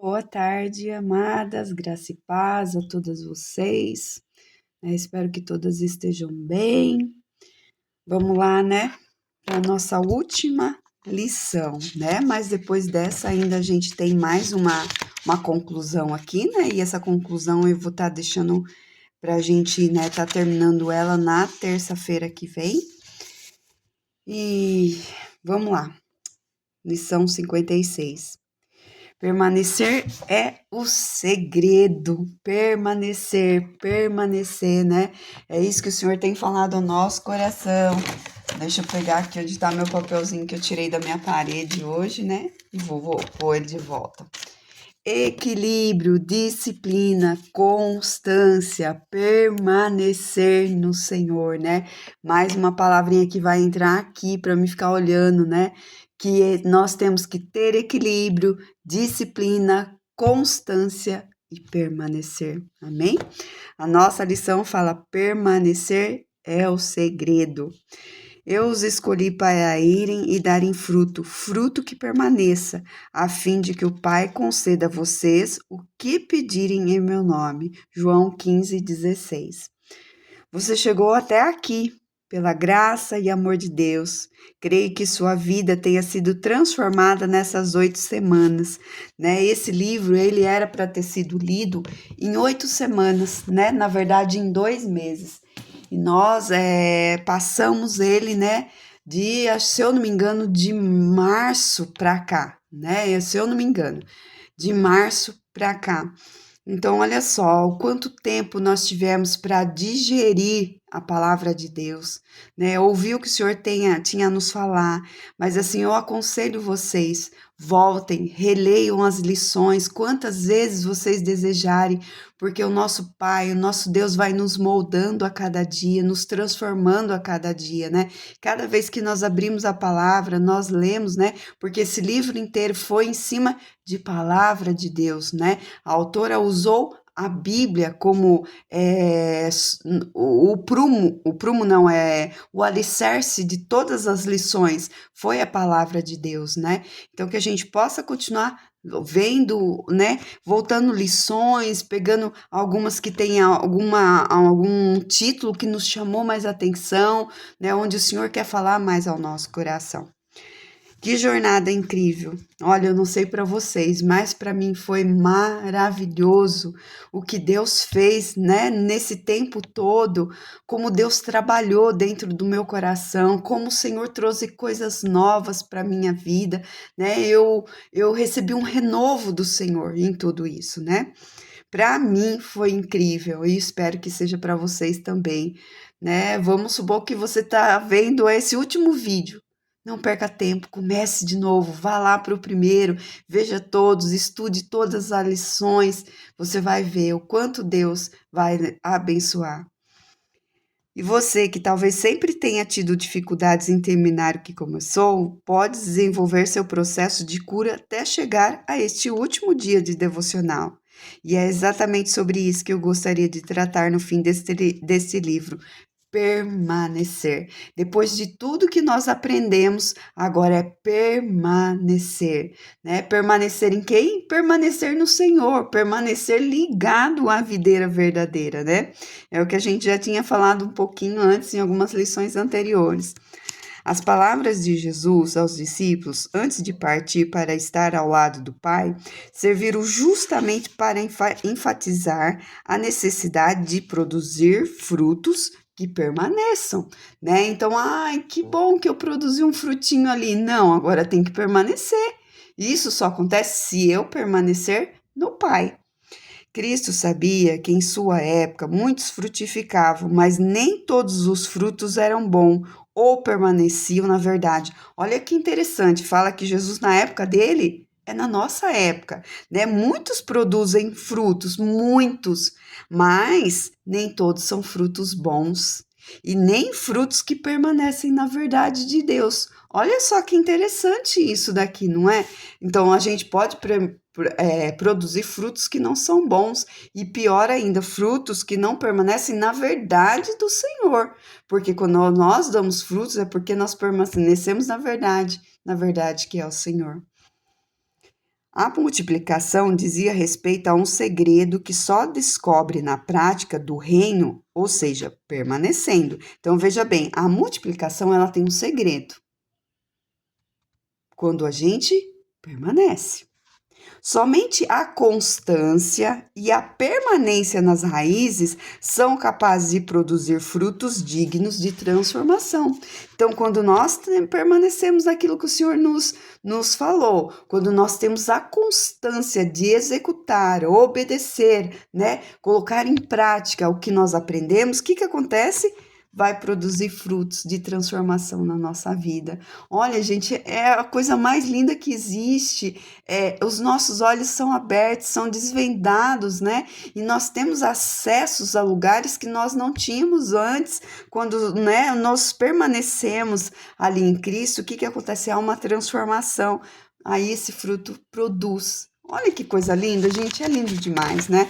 Boa tarde, amadas, graça e paz a todas vocês. Espero que todas estejam bem. Vamos lá, para a nossa última lição, Mas depois dessa ainda a gente tem mais uma conclusão aqui, E essa conclusão eu vou estar deixando para a gente, tá terminando ela na terça-feira que vem. E vamos lá, lição 56. Permanecer é o segredo. Permanecer, É isso que o Senhor tem falado ao nosso coração. Deixa eu pegar aqui onde está meu papelzinho que eu tirei da minha parede hoje, E vou pôr ele de volta. Equilíbrio, disciplina, constância, permanecer no Senhor, Mais uma palavrinha que vai entrar aqui para me ficar olhando, Que nós temos que ter equilíbrio, disciplina, constância e permanecer. Amém? A nossa lição fala: permanecer é o segredo. Eu os escolhi para irem e darem fruto, fruto que permaneça, a fim de que o Pai conceda a vocês o que pedirem em meu nome. João 15:16. Você chegou até aqui pela graça e amor de Deus. Creio que sua vida tenha sido transformada nessas 8 semanas, Esse livro, ele era para ter sido lido em 8 semanas, Na verdade, em 2 meses. E nós passamos ele, se eu não me engano, de março para cá, Se eu não me engano, de março para cá. Então, olha só, o quanto tempo nós tivemos para digerir a palavra de Deus, Ouvir o que o Senhor tinha a nos falar, mas assim, eu aconselho vocês, voltem, releiam as lições, quantas vezes vocês desejarem, porque o nosso Pai, o nosso Deus vai nos moldando a cada dia, nos transformando a cada dia, Cada vez que nós abrimos a palavra, nós lemos, Porque esse livro inteiro foi em cima de palavra de Deus, A autora usou a Bíblia como o prumo não é o alicerce de todas as lições, foi a palavra de Deus, Então que a gente possa continuar vendo, voltando lições, pegando algumas que têm algum título que nos chamou mais atenção, onde o Senhor quer falar mais ao nosso coração. Que jornada incrível! Olha, eu não sei para vocês, mas para mim foi maravilhoso o que Deus fez, nesse tempo todo, como Deus trabalhou dentro do meu coração, como o Senhor trouxe coisas novas para minha vida, Eu recebi um renovo do Senhor em tudo isso, Para mim foi incrível e espero que seja para vocês também, Vamos supor que você está vendo esse último vídeo. Não perca tempo, comece de novo, vá lá para o primeiro, veja todos, estude todas as lições, você vai ver o quanto Deus vai abençoar. E você que talvez sempre tenha tido dificuldades em terminar o que começou, pode desenvolver seu processo de cura até chegar a este último dia de devocional. E é exatamente sobre isso que eu gostaria de tratar no fim desse livro. Permanecer. Depois de tudo que nós aprendemos, agora é permanecer, Permanecer em quem? Permanecer no Senhor, permanecer ligado à videira verdadeira, É o que a gente já tinha falado um pouquinho antes em algumas lições anteriores. As palavras de Jesus aos discípulos, antes de partir para estar ao lado do Pai, serviram justamente para enfatizar a necessidade de produzir frutos que permaneçam, Então, ai, que bom que eu produzi um frutinho ali. Não, agora tem que permanecer. Isso só acontece se eu permanecer no Pai. Cristo sabia que em sua época muitos frutificavam, mas nem todos os frutos eram bons ou permaneciam na verdade. Olha que interessante, fala que Jesus na época dele é na nossa época, Muitos produzem frutos, muitos, mas nem todos são frutos bons e nem frutos que permanecem na verdade de Deus. Olha só que interessante isso daqui, não é? Então a gente pode produzir frutos que não são bons e pior ainda, frutos que não permanecem na verdade do Senhor, porque quando nós damos frutos é porque nós permanecemos na verdade que é o Senhor. A multiplicação dizia respeito a um segredo que só descobre na prática do reino, ou seja, permanecendo. Então veja bem, a multiplicação ela tem um segredo. Quando a gente permanece. Somente a constância e a permanência nas raízes são capazes de produzir frutos dignos de transformação. Então, quando nós permanecemos naquilo que o Senhor nos falou, quando nós temos a constância de executar, obedecer, né, colocar em prática o que nós aprendemos, o que acontece? Vai produzir frutos de transformação na nossa vida. Olha, gente, é a coisa mais linda que existe. Os nossos olhos são abertos, são desvendados, né? E nós temos acessos a lugares que nós não tínhamos antes. Quando, né, nós permanecemos ali em Cristo, o que acontece? Há uma transformação. Aí esse fruto produz. Olha que coisa linda, gente, é lindo demais, né?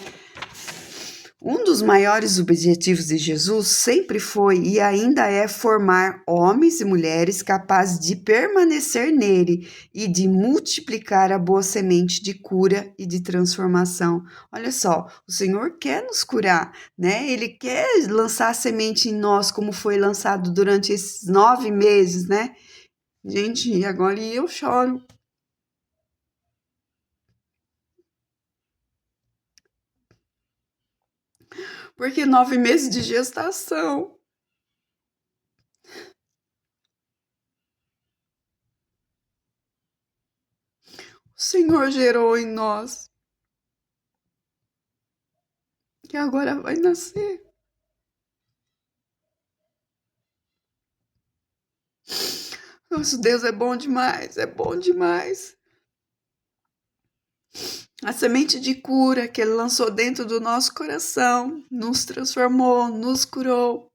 Um dos maiores objetivos de Jesus sempre foi e ainda é formar homens e mulheres capazes de permanecer nele e de multiplicar a boa semente de cura e de transformação. Olha só, o Senhor quer nos curar, né? Ele quer lançar a semente em nós, como foi lançado durante esses 9 meses, né? Gente, e agora eu choro. Porque 9 meses de gestação. O Senhor gerou em nós. Que agora vai nascer. Nosso Deus é bom demais, é bom demais. A semente de cura que Ele lançou dentro do nosso coração nos transformou, nos curou.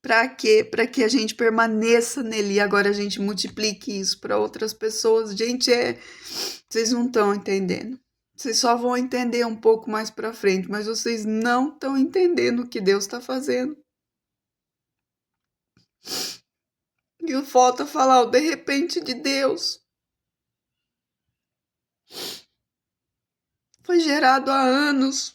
Para quê? Para que a gente permaneça nele e agora a gente multiplique isso para outras pessoas. Gente, vocês não estão entendendo. Vocês só vão entender um pouco mais para frente, mas vocês não estão entendendo o que Deus está fazendo. E falta falar o de repente de Deus. Foi gerado há anos.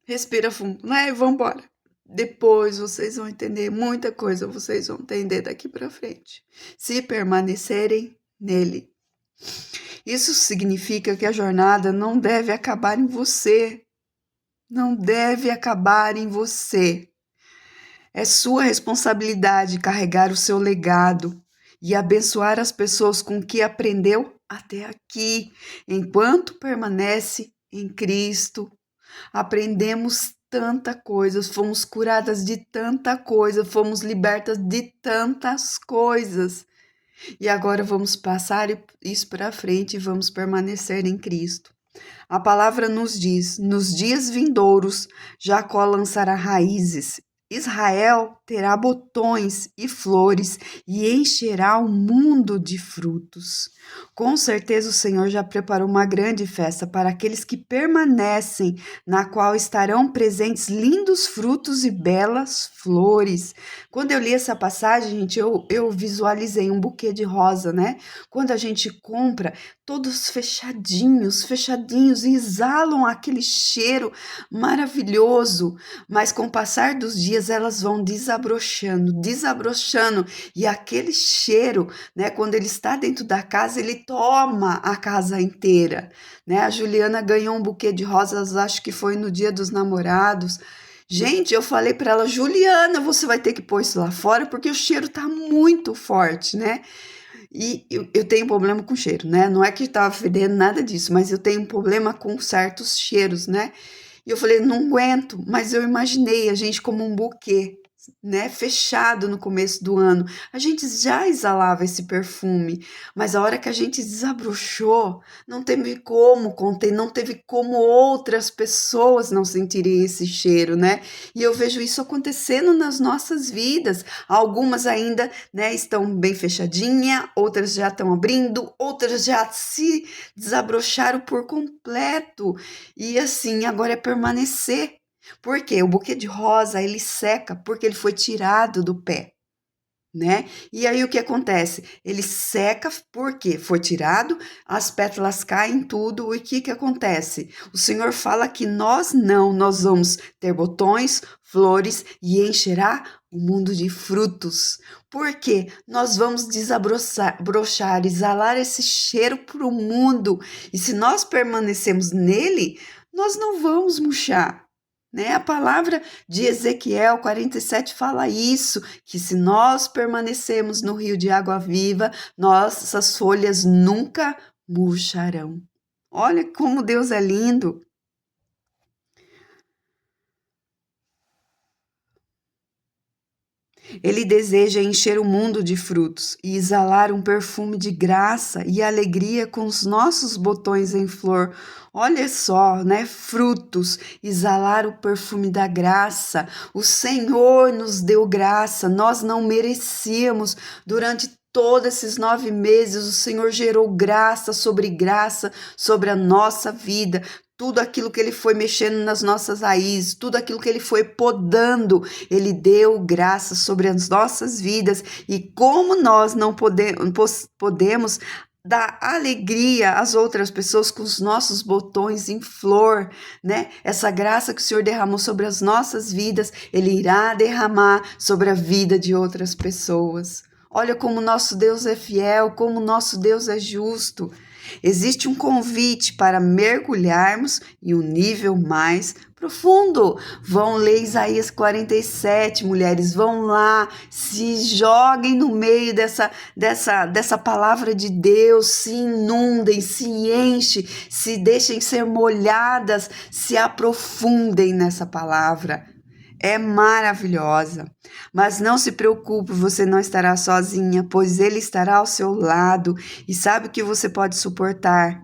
Respira fundo, né? E vambora. Depois vocês vão entender muita coisa, vocês vão entender daqui para frente. Se permanecerem nele. Isso significa que a jornada não deve acabar em você. Não deve acabar em você. É sua responsabilidade carregar o seu legado e abençoar as pessoas com o que aprendeu até aqui, enquanto permanece em Cristo. Aprendemos tanta coisa, fomos curadas de tanta coisa, fomos libertas de tantas coisas. E agora vamos passar isso para frente e vamos permanecer em Cristo. A palavra nos diz: nos dias vindouros, Jacó lançará raízes, Israel terá botões e flores e encherá o mundo de frutos. Com certeza o Senhor já preparou uma grande festa para aqueles que permanecem, na qual estarão presentes lindos frutos e belas flores. Quando eu li essa passagem, gente, eu visualizei um buquê de rosa, né? Quando a gente compra, todos fechadinhos, fechadinhos, e exalam aquele cheiro maravilhoso, mas com o passar dos dias elas vão desabrochando, desabrochando, e aquele cheiro, né, quando ele está dentro da casa, ele toma a casa inteira, né? A Juliana ganhou um buquê de rosas, acho que foi no Dia dos Namorados. Gente, eu falei para ela, Juliana, você vai ter que pôr isso lá fora porque o cheiro tá muito forte, né? E eu tenho problema com cheiro, né? Não é que estava fedendo nada disso, mas eu tenho um problema com certos cheiros, né? E eu falei, não aguento, mas eu imaginei a gente como um buquê, né? Fechado no começo do ano. A gente já exalava esse perfume, mas a hora que a gente desabrochou, não teve como conter, não teve como outras pessoas não sentirem esse cheiro, né? E eu vejo isso acontecendo nas nossas vidas. Algumas ainda, né, estão bem fechadinha, outras já estão abrindo, outras já se desabrocharam por completo. E assim, agora é permanecer. Por quê? O buquê de rosa, ele seca porque ele foi tirado do pé. né? E aí o que acontece? Ele seca porque foi tirado, as pétalas caem tudo, e o que acontece? O Senhor fala que nós não, nós vamos ter botões, flores e encherá o mundo de frutos. Porque nós vamos desabrochar, brochar, exalar esse cheiro para o mundo. E se nós permanecemos nele, nós não vamos murchar. Né? A palavra de Ezequiel 47 fala isso, que se nós permanecemos no rio de água viva, nossas folhas nunca murcharão. Olha como Deus é lindo. Ele deseja encher o mundo de frutos e exalar um perfume de graça e alegria com os nossos botões em flor. Olha só, né? Frutos, exalar o perfume da graça. O Senhor nos deu graça, nós não merecíamos. Durante todos esses 9 meses, o Senhor gerou graça sobre a nossa vida. Tudo aquilo que Ele foi mexendo nas nossas raízes, tudo aquilo que Ele foi podando, Ele deu graça sobre as nossas vidas. E como nós não podemos dar alegria às outras pessoas com os nossos botões em flor, né? Essa graça que o Senhor derramou sobre as nossas vidas, Ele irá derramar sobre a vida de outras pessoas. Olha como nosso Deus é fiel, como nosso Deus é justo. Existe um convite para mergulharmos em um nível mais profundo. Vão ler Isaías 47, mulheres, vão lá, se joguem no meio dessa palavra de Deus, se inundem, se enchem, se deixem ser molhadas, se aprofundem nessa palavra. É maravilhosa. Mas não se preocupe, você não estará sozinha, pois Ele estará ao seu lado e sabe o que você pode suportar.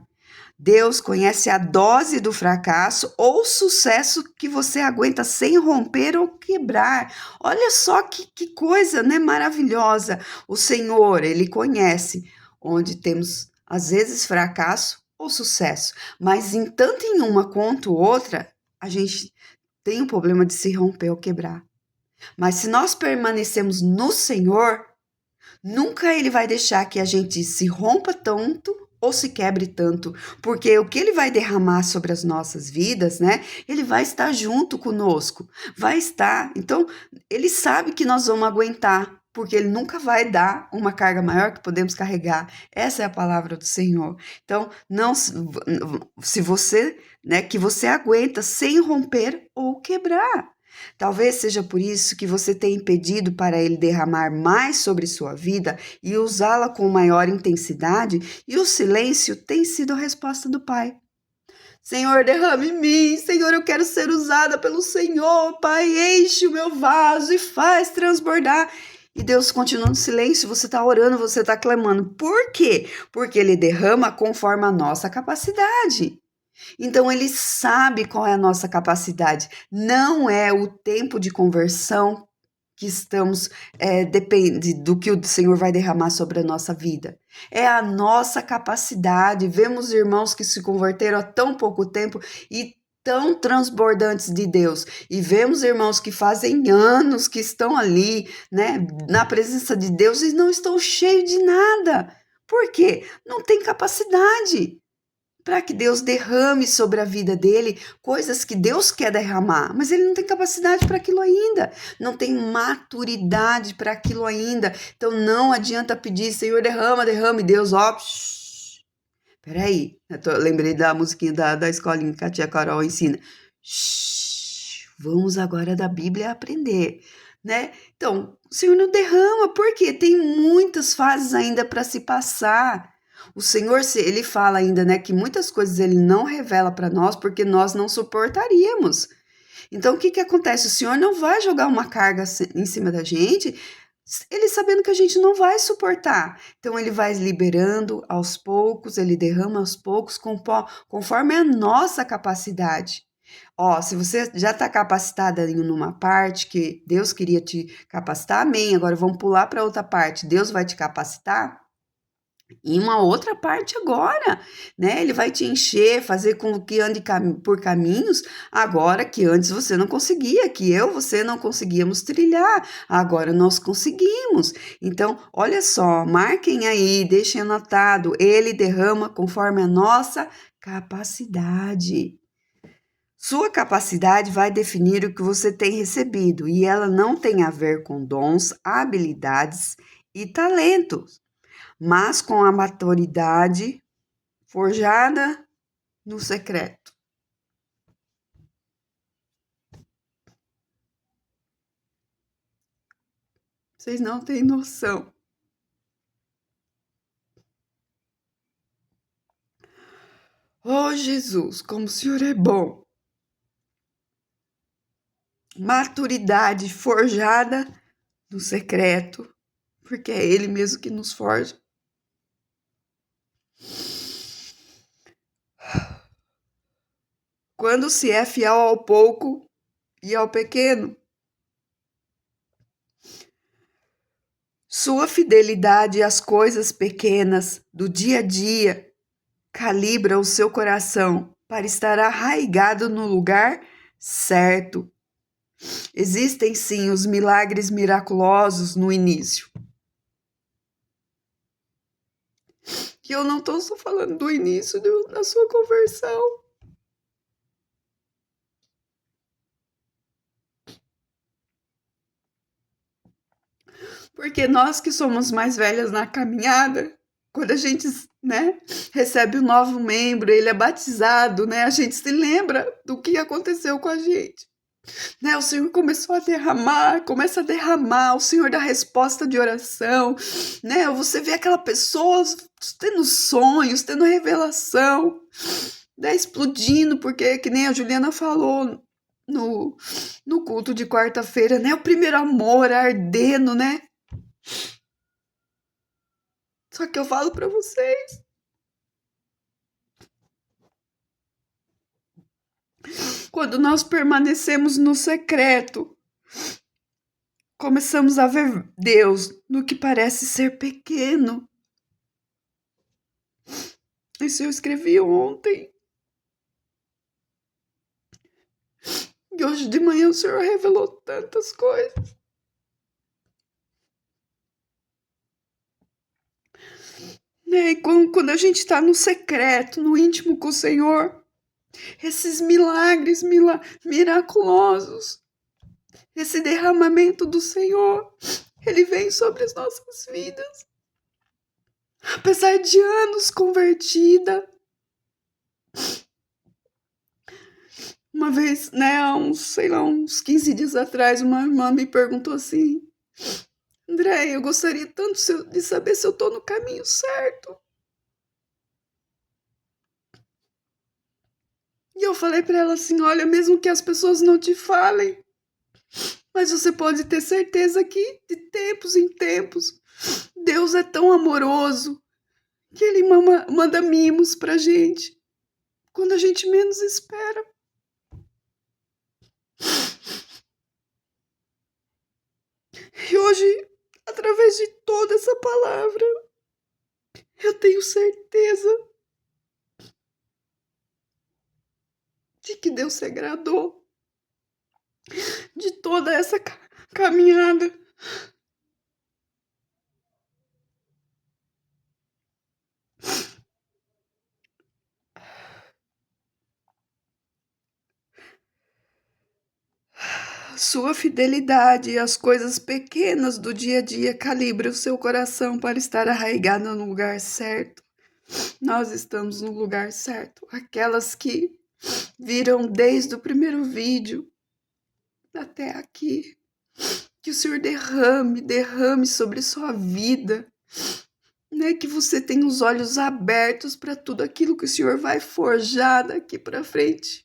Deus conhece a dose do fracasso ou sucesso que você aguenta sem romper ou quebrar. Olha só que coisa, né, maravilhosa. O Senhor, Ele conhece onde temos, às vezes, fracasso ou sucesso. Mas em tanto em uma quanto outra, a gente tem o problema de se romper ou quebrar. Mas se nós permanecemos no Senhor, nunca Ele vai deixar que a gente se rompa tanto ou se quebre tanto, porque o que Ele vai derramar sobre as nossas vidas, né? Ele vai estar junto conosco, vai estar. Então, Ele sabe que nós vamos aguentar, porque Ele nunca vai dar uma carga maior que podemos carregar. Essa é a palavra do Senhor. Então, não se você, né, que você aguenta sem romper ou quebrar. Talvez seja por isso que você tem pedido para Ele derramar mais sobre sua vida e usá-la com maior intensidade, e o silêncio tem sido a resposta do Pai. Senhor, derrame em mim. Senhor, eu quero ser usada pelo Senhor. Pai, enche o meu vaso e faz transbordar. E Deus continua no silêncio, você está orando, você está clamando. Por quê? Porque Ele derrama conforme a nossa capacidade. Então, Ele sabe qual é a nossa capacidade. Não é o tempo de conversão que estamos, depende do que o Senhor vai derramar sobre a nossa vida. É a nossa capacidade. Vemos irmãos que se converteram há tão pouco tempo e tão transbordantes de Deus. E vemos irmãos que fazem anos que estão ali, né, na presença de Deus e não estão cheios de nada. Por quê? Não tem capacidade para que Deus derrame sobre a vida dele coisas que Deus quer derramar, mas ele não tem capacidade para aquilo ainda, não tem maturidade para aquilo ainda. Então não adianta pedir, Senhor, derrama, derrame, Deus, ó, peraí, lembrei da musiquinha da escolinha que a tia Carol ensina. Vamos agora da Bíblia aprender, né? Então, o Senhor não derrama, porque tem muitas fases ainda para se passar. O Senhor, Ele fala ainda, né, que muitas coisas Ele não revela para nós porque nós não suportaríamos. Então, o que acontece? O Senhor não vai jogar uma carga em cima da gente, Ele sabendo que a gente não vai suportar. Então, Ele vai liberando aos poucos, Ele derrama aos poucos, conforme a nossa capacidade. Ó, se você já está capacitada em uma parte que Deus queria te capacitar, amém. Agora vamos pular para outra parte. Deus vai te capacitar? E uma outra parte agora, né? Ele vai te encher, fazer com que ande por caminhos agora que antes você não conseguia, que você não conseguíamos trilhar, agora nós conseguimos. Então, olha só, marquem aí, deixem anotado, ele derrama conforme a nossa capacidade. Sua capacidade vai definir o que você tem recebido e ela não tem a ver com dons, habilidades e talentos, mas com a maturidade forjada no secreto. Vocês não têm noção. Oh, Jesus, como o Senhor é bom. Maturidade forjada no secreto, porque é Ele mesmo que nos forja. Quando se é fiel ao pouco e ao pequeno, sua fidelidade às coisas pequenas do dia a dia calibra o seu coração para estar arraigado no lugar certo. Existem sim os milagres miraculosos no início. E eu não estou só falando do início da sua conversão. Porque nós que somos mais velhas na caminhada, quando a gente, né, recebe um novo membro, ele é batizado, né, a gente se lembra do que aconteceu com a gente. Né, o Senhor começou a derramar, começa a derramar, o Senhor dá resposta de oração, né? Você vê aquela pessoa tendo sonhos, tendo revelação, né, explodindo, porque que nem a Juliana falou no culto de quarta-feira, né? O primeiro amor ardendo, né? Só que eu falo para vocês, quando nós permanecemos no secreto, começamos a ver Deus no que parece ser pequeno. Isso eu escrevi ontem. E hoje de manhã o Senhor revelou tantas coisas. Né? E quando a gente está no secreto, no íntimo com o Senhor, esses milagres miraculosos, esse derramamento do Senhor, ele vem sobre as nossas vidas. Apesar de anos convertida. Uma vez, né, há uns 15 dias atrás, uma irmã me perguntou assim: André, eu gostaria tanto de saber se eu tô no caminho certo. E eu falei para ela assim: olha, mesmo que as pessoas não te falem, mas você pode ter certeza que de tempos em tempos, Deus é tão amoroso que Ele manda mimos pra gente quando a gente menos espera. E hoje, através de toda essa palavra, eu tenho certeza de que Deus se agradou de toda essa caminhada. Sua fidelidade às coisas pequenas do dia a dia calibra o seu coração para estar arraigado no lugar certo. Nós estamos no lugar certo. Aquelas que viram desde o primeiro vídeo até aqui. Que o Senhor derrame sobre sua vida. Né? Que você tenha os olhos abertos para tudo aquilo que o Senhor vai forjar daqui para frente.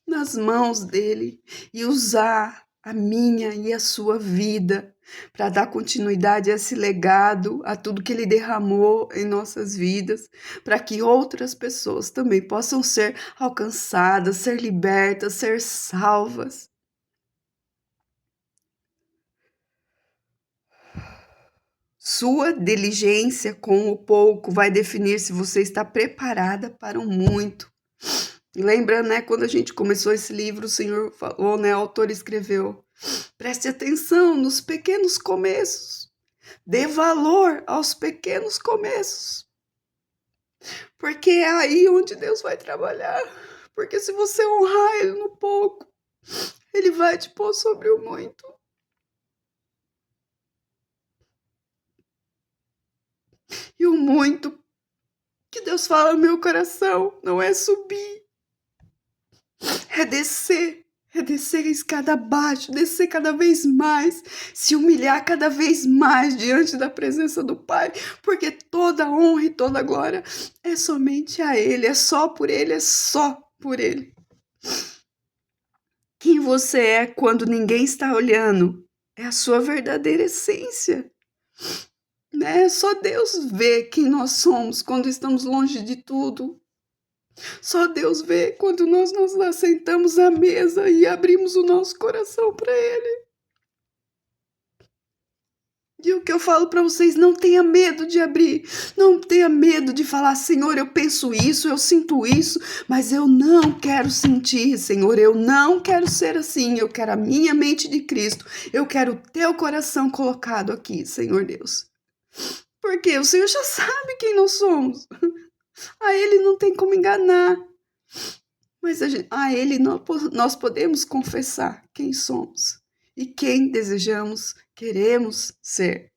Nas mãos dele e usar a minha e a sua vida para dar continuidade a esse legado, a tudo que ele derramou em nossas vidas, para que outras pessoas também possam ser alcançadas, ser libertas, ser salvas. Sua diligência com o pouco vai definir se você está preparada para o muito. E lembrando, né, quando a gente começou esse livro, o Senhor falou, né, o autor escreveu, preste atenção nos pequenos começos, dê valor aos pequenos começos, porque é aí onde Deus vai trabalhar, porque se você honrar Ele no pouco, Ele vai te pôr sobre o muito. E o muito que Deus fala no meu coração não é subir, é descer a escada abaixo, descer cada vez mais, se humilhar cada vez mais diante da presença do Pai, porque toda honra e toda glória é somente a Ele, é só por Ele, é só por Ele. Quem você é quando ninguém está olhando é a sua verdadeira essência, né? Só Deus vê quem nós somos quando estamos longe de tudo. Só Deus vê quando nós nos assentamos à mesa e abrimos o nosso coração para Ele. E o que eu falo para vocês, não tenha medo de abrir, não tenha medo de falar, Senhor, eu penso isso, eu sinto isso, mas eu não quero sentir, Senhor, eu não quero ser assim, eu quero a minha mente de Cristo, eu quero o teu coração colocado aqui, Senhor Deus. Porque o Senhor já sabe quem nós somos, a Ele não tem como enganar. Mas a Ele nós podemos confessar quem somos e quem desejamos, queremos ser.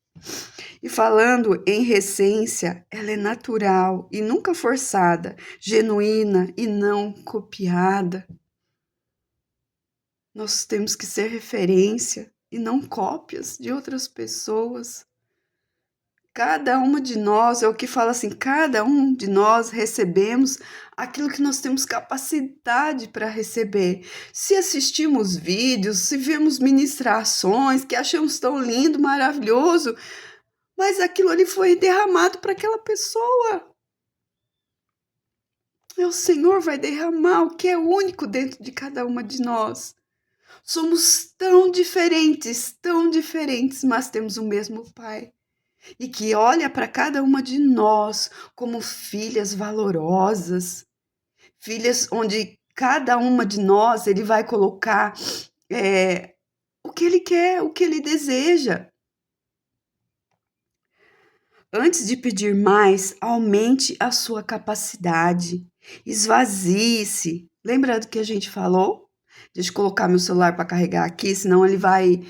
E falando em essência, ela é natural e nunca forçada, genuína e não copiada. Nós temos que ser referência e não cópias de outras pessoas. Cada uma de nós, é o que fala assim, cada um de nós recebemos aquilo que nós temos capacidade para receber. Se assistimos vídeos, se vemos ministrações que achamos tão lindo, maravilhoso, mas aquilo ali foi derramado para aquela pessoa. E o Senhor vai derramar o que é único dentro de cada uma de nós. Somos tão diferentes, mas temos o mesmo Pai. E que olha para cada uma de nós como filhas valorosas, filhas onde cada uma de nós ele vai colocar o que ele quer, o que ele deseja. Antes de pedir mais, aumente a sua capacidade, esvazie-se. Lembra do que a gente falou? Deixa eu colocar meu celular para carregar aqui, senão ele vai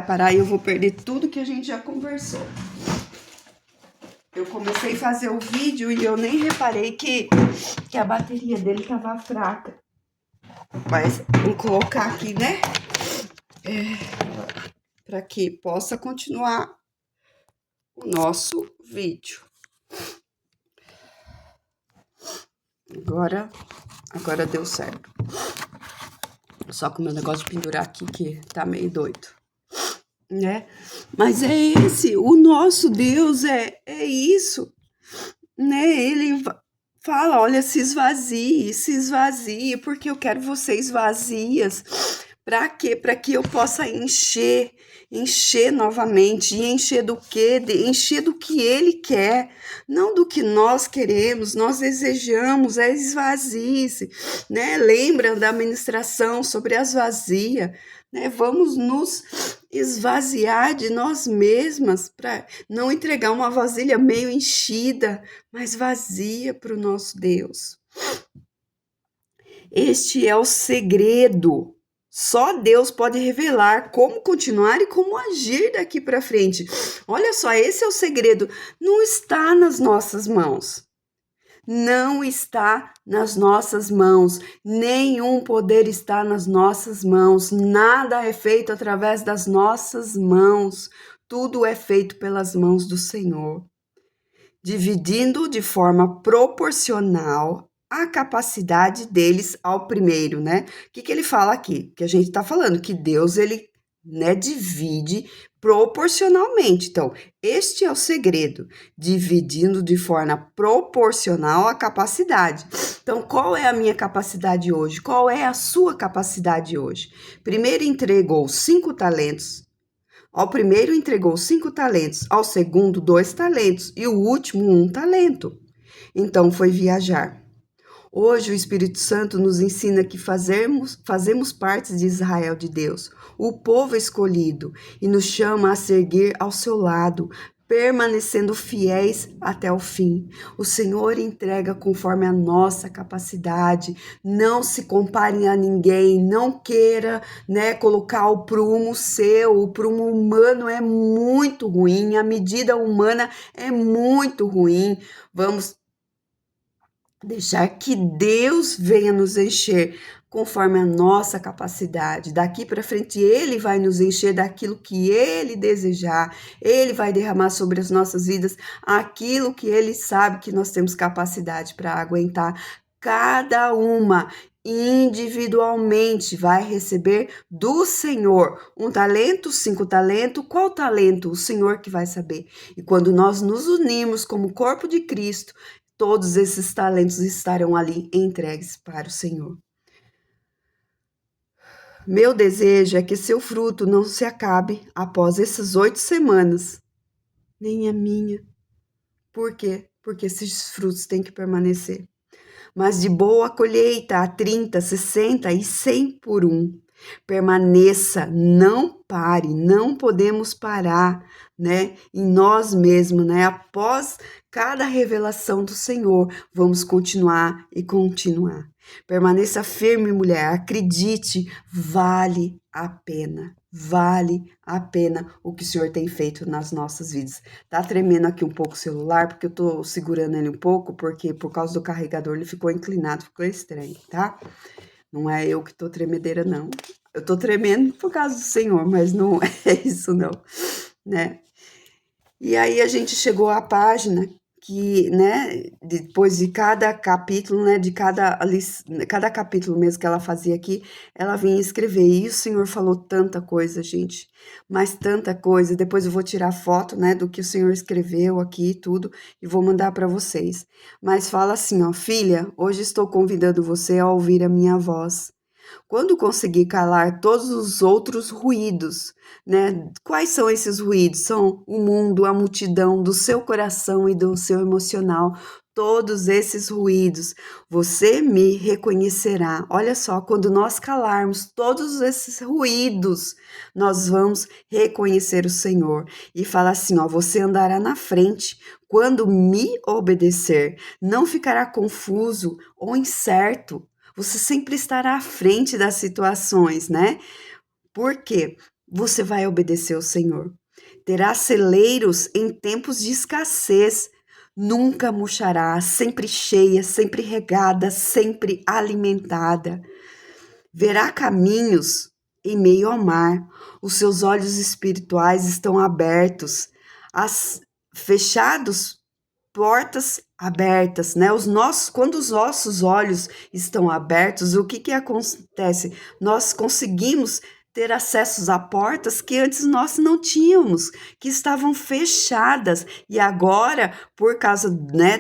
parar e eu vou perder tudo que a gente já conversou. Eu comecei a fazer o vídeo e eu nem reparei que a bateria dele estava fraca. Mas vou colocar aqui, né? Para que possa continuar o nosso vídeo. Agora deu certo. Só com o meu negócio de pendurar aqui que tá meio doido. Né? Mas é esse, o nosso Deus é isso, né? Ele fala, olha, se esvazie, porque eu quero vocês vazias. Para quê? Para que eu possa encher novamente. E encher do quê? Encher do que Ele quer, não do que nós queremos, nós desejamos, é esvazie-se, né? Lembra da ministração sobre as vazias, né? Vamos nos esvaziar de nós mesmas para não entregar uma vasilha meio enchida, mas vazia para o nosso Deus. Este é o segredo. Só Deus pode revelar como continuar e como agir daqui para frente. Olha só, esse é o segredo. Não está nas nossas mãos. Não está nas nossas mãos. Nenhum poder está nas nossas mãos. Nada é feito através das nossas mãos. Tudo é feito pelas mãos do Senhor, dividindo de forma proporcional a capacidade deles ao primeiro, né? O que ele fala aqui? Que a gente está falando que Deus, ele, né, divide proporcionalmente. Então, este é o segredo, dividindo de forma proporcional a capacidade. Então, qual é a minha capacidade hoje? Qual é a sua capacidade hoje? Primeiro entregou 5 talentos, Ao primeiro entregou 5 talentos, ao segundo 2 talentos e o último 1 talento. Então foi viajar. Hoje o Espírito Santo nos ensina que fazemos parte de Israel de Deus, o povo escolhido, e nos chama a seguir ao seu lado, permanecendo fiéis até o fim. O Senhor entrega conforme a nossa capacidade. Não se compare a ninguém, não queira, colocar o prumo seu. O prumo humano é muito ruim, a medida humana é muito ruim. Vamos deixar que Deus venha nos encher conforme a nossa capacidade. Daqui para frente, Ele vai nos encher daquilo que Ele desejar. Ele vai derramar sobre as nossas vidas aquilo que Ele sabe que nós temos capacidade para aguentar. Cada uma individualmente vai receber do Senhor 1 talento, 5 talentos. Qual talento? O Senhor que vai saber. E quando nós nos unimos como corpo de Cristo, todos esses talentos estarão ali entregues para o Senhor. Meu desejo é que seu fruto não se acabe após essas 8 semanas, nem a minha. Por quê? Porque esses frutos têm que permanecer. Mas de boa colheita a 30, 60 e 100 por um. Permaneça, não pare, não podemos parar, em nós mesmos, após cada revelação do Senhor, vamos continuar e continuar. Permaneça firme, mulher, acredite, vale a pena o que o Senhor tem feito nas nossas vidas. Tá tremendo aqui um pouco o celular, porque eu tô segurando ele um pouco, porque por causa do carregador ele ficou inclinado, ficou estranho, tá? Não é eu que tô tremedeira, não. Eu tô tremendo por causa do Senhor, mas não é isso, não, E aí a gente chegou à página que, depois de cada capítulo, de cada capítulo mesmo que ela fazia aqui, ela vinha escrever. E o Senhor falou tanta coisa, gente, mas tanta coisa. Depois eu vou tirar foto, do que o Senhor escreveu aqui, tudo, e vou mandar para vocês. Mas fala assim, ó, filha, hoje estou convidando você a ouvir a minha voz. Quando conseguir calar todos os outros ruídos, Quais são esses ruídos? São o mundo, a multidão do seu coração e do seu emocional. Todos esses ruídos, você me reconhecerá. Olha só, quando nós calarmos todos esses ruídos, nós vamos reconhecer o Senhor. E fala assim, ó, você andará na frente quando me obedecer. Não ficará confuso ou incerto. Você sempre estará à frente das situações, Por quê? Você vai obedecer ao Senhor. Terá celeiros em tempos de escassez. Nunca murchará, sempre cheia, sempre regada, sempre alimentada. Verá caminhos em meio ao mar. Os seus olhos espirituais estão abertos. As fechados portas abertas, quando os nossos olhos estão abertos, o que acontece? Nós conseguimos ter acessos a portas que antes nós não tínhamos, que estavam fechadas, e agora, por causa,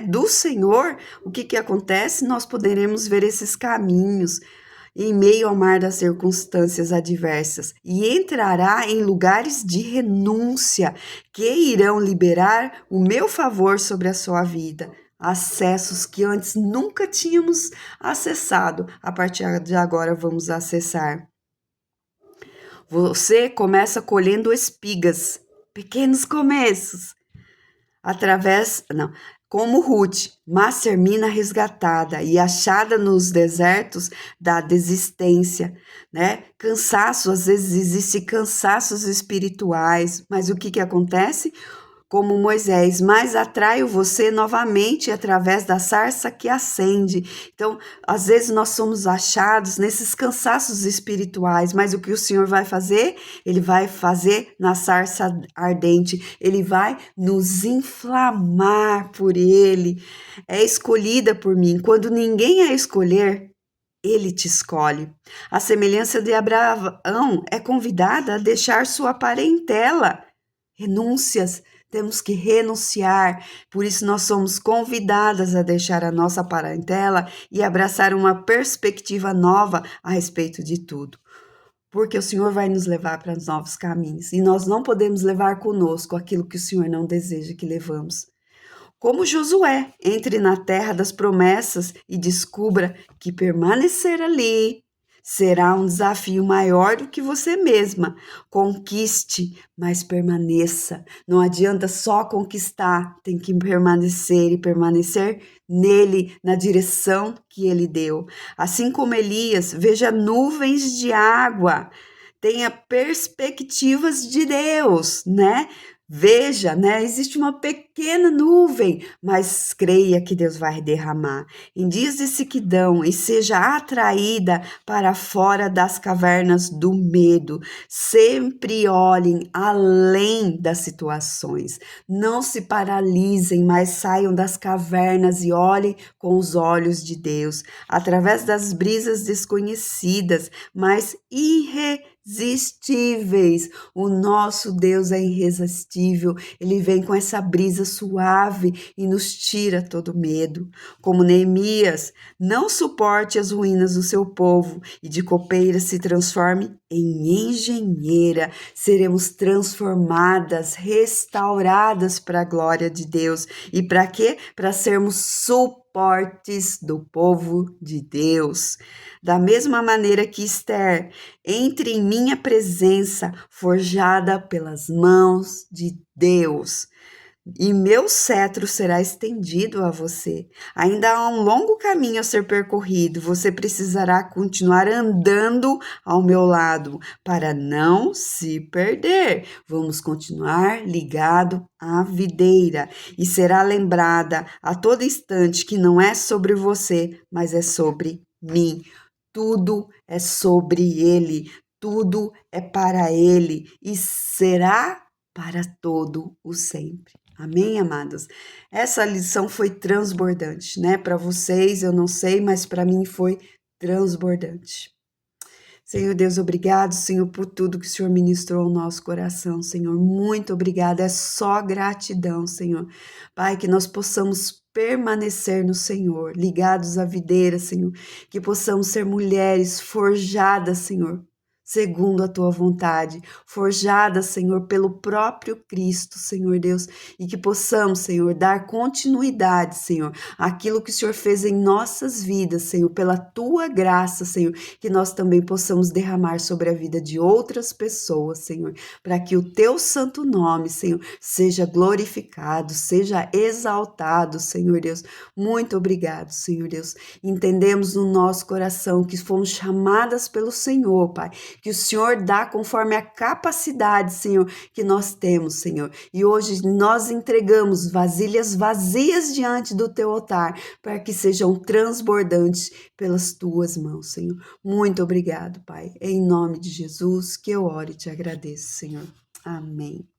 do Senhor, o que acontece? Nós poderemos ver esses caminhos em meio ao mar das circunstâncias adversas, e entrará em lugares de renúncia que irão liberar o meu favor sobre a sua vida. Acessos que antes nunca tínhamos acessado, a partir de agora vamos acessar. Você começa colhendo espigas, pequenos começos, como Ruth, mas termina resgatada e achada nos desertos da desistência, Cansaço, às vezes existem cansaços espirituais, mas o que acontece? Como Moisés, mas atraio você novamente através da sarça que acende. Então, às vezes nós somos achados nesses cansaços espirituais, mas o que o Senhor vai fazer? Ele vai fazer na sarça ardente, ele vai nos inflamar por ele. É escolhida por mim. Quando ninguém a escolher, ele te escolhe. A semelhança de Abraão é convidada a deixar sua parentela. Renúncias. Temos que renunciar, por isso nós somos convidadas a deixar a nossa parentela e abraçar uma perspectiva nova a respeito de tudo. porque o Senhor vai nos levar para novos caminhos e nós não podemos levar conosco aquilo que o Senhor não deseja que levamos. Como Josué, entre na terra das promessas e descubra que permanecer ali será um desafio maior do que você mesma. Conquiste, mas permaneça. Não adianta só conquistar, tem que permanecer e permanecer nele, na direção que ele deu. Assim como Elias, veja nuvens de água. Tenha perspectivas de Deus, né? Veja, né? Existe uma pequena nuvem, mas creia que Deus vai derramar. Em dias de sequidão e seja atraída para fora das cavernas do medo. Sempre olhem além das situações. Não se paralisem, mas saiam das cavernas e olhem com os olhos de Deus, através das brisas desconhecidas, mas irresistíveis. O nosso Deus é irresistível, ele vem com essa brisa suave e nos tira todo medo. Como Neemias, não suporte as ruínas do seu povo e de copeira se transforme em engenheira. Seremos transformadas, restauradas para a glória de Deus. E para quê? Para sermos suportes do povo de Deus. Da mesma maneira que Esther, entre em minha presença, forjada pelas mãos de Deus, e meu cetro será estendido a você. Ainda há um longo caminho a ser percorrido. Você precisará continuar andando ao meu lado para não se perder. Vamos continuar ligado à videira e será lembrada a todo instante que não é sobre você, mas é sobre mim. Tudo é sobre ele, tudo é para ele e será para todo o sempre. Amém, amados? Essa lição foi transbordante, né? Para vocês, eu não sei, mas para mim foi transbordante. Senhor Deus, obrigado, Senhor, por tudo que o Senhor ministrou ao nosso coração, Senhor. Muito obrigado, é só gratidão, Senhor. Pai, que nós possamos permanecer no Senhor, ligados à videira, Senhor. Que possamos ser mulheres forjadas, Senhor, segundo a tua vontade, forjada, Senhor, pelo próprio Cristo, Senhor Deus, e que possamos, Senhor, dar continuidade, Senhor, àquilo que o Senhor fez em nossas vidas, Senhor, pela tua graça, Senhor, que nós também possamos derramar sobre a vida de outras pessoas, Senhor, para que o teu santo nome, Senhor, seja glorificado, seja exaltado, Senhor Deus. Muito obrigado, Senhor Deus. Entendemos no nosso coração que fomos chamadas pelo Senhor, Pai, que o Senhor dá conforme a capacidade, Senhor, que nós temos, Senhor. E hoje nós entregamos vasilhas vazias diante do teu altar, para que sejam transbordantes pelas tuas mãos, Senhor. Muito obrigado, Pai. Em nome de Jesus que eu oro e te agradeço, Senhor. Amém.